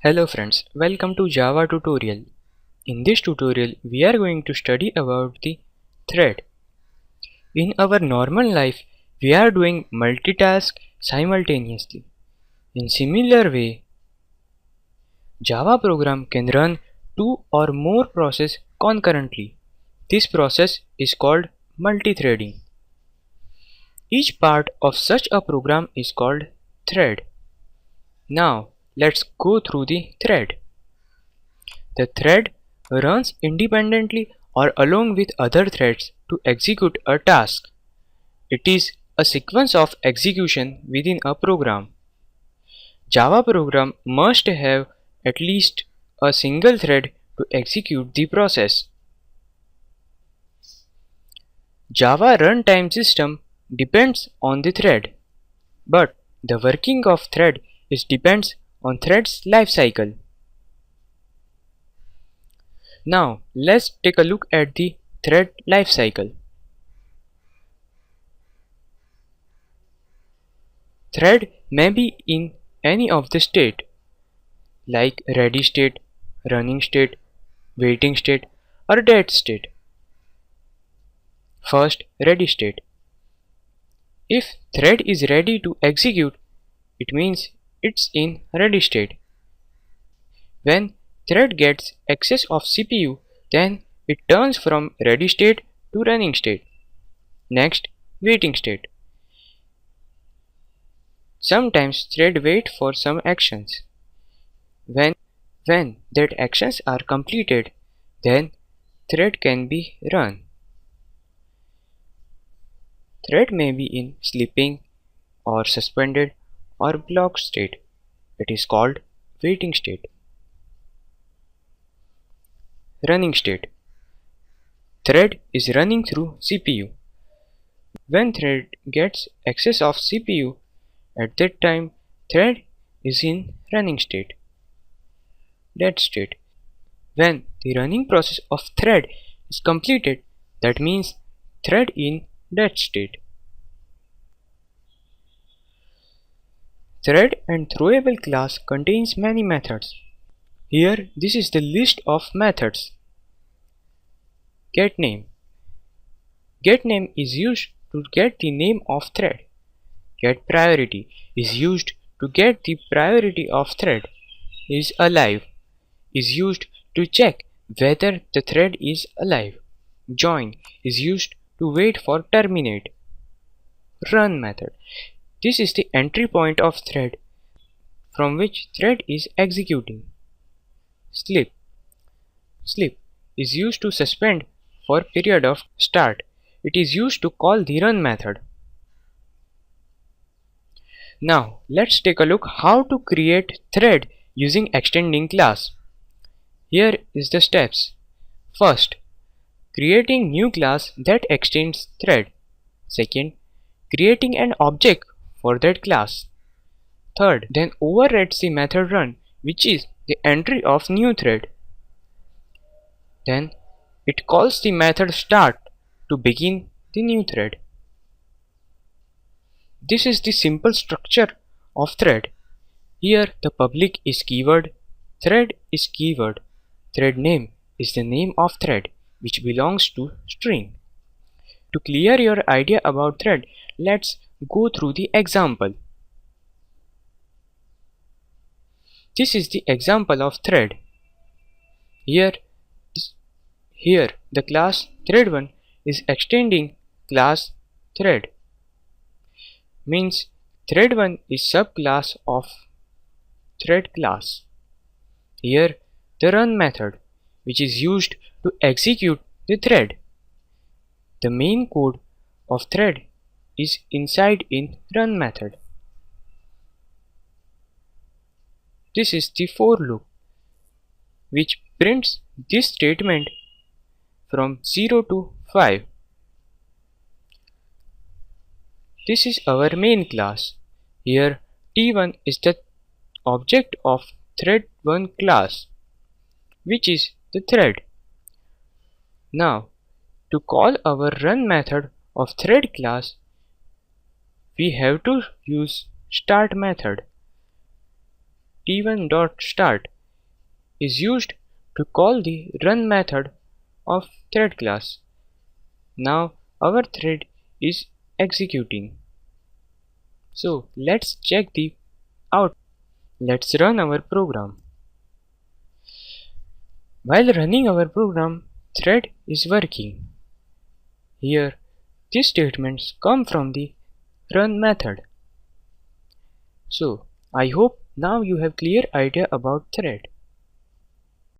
Hello friends, welcome to Java tutorial. In this tutorial, we are going to study about the thread. In our normal life, we are doing multitask simultaneously. In similar way, Java program can run two or more processes concurrently. This process is called multithreading. Each part of such a program is called thread. Now, let's go through the thread. The thread runs independently or along with other threads to execute a task. It is a sequence of execution within a program. Java program must have at least a single thread to execute the process. Java runtime system depends on the thread, but the working of thread is depends on thread's lifecycle. Now let's take a look at the thread lifecycle. Thread may be in any of the state like ready state, running state, waiting state or dead state. First, ready state. If thread is ready to execute, it means it's in ready state. When thread gets access of CPU, then it turns from ready state to running state. Next, waiting state. Sometimes thread wait for some actions. When that actions are completed, then thread can be run. Thread may be in sleeping or suspended or blocked state. It is called waiting state. Running state. Thread is running through CPU. When thread gets access of CPU, at that time thread is in running state. Dead state. When the running process of thread is completed, that means thread in dead state. Thread and throwable class contains many methods. Here this is the list of methods. GetName. GetName is used to get the name of thread. GetPriority is used to get the priority of thread. IsAlive is used to check whether the thread is alive. Join is used to wait for terminate. Run method. This is the entry point of thread from which thread is executing. Sleep. Sleep is used to suspend for period of start. It is used to call the run method. Now let's take a look how to create thread using extending class. Here is the steps. First, creating new class that extends thread. Second, creating an object for that class. Third, then overrides the method run, which is the entry of new thread. Then it calls the method start to begin the new thread. This is the simple structure of thread. Here the public is keyword, thread is keyword, thread name is the name of thread which belongs to string. To clear your idea about thread, let's go through the example. This is the example of thread. Here the class thread1 is extending class thread. Means thread1 is subclass of thread class. Here the run method which is used to execute the thread. The main code of thread is inside in run method. This is the for loop which prints this statement from 0 to 5. This is our main class. Here T1 is the object of thread1 class, which is the thread. Now to call our run method of thread class, we have to use start method. t1.start is used to call the run method of thread class. Now our thread is executing. So let's check the output. Let's run our program. While running our program, thread is working. Here, these statements come from the run method. So, I hope now you have clear idea about thread.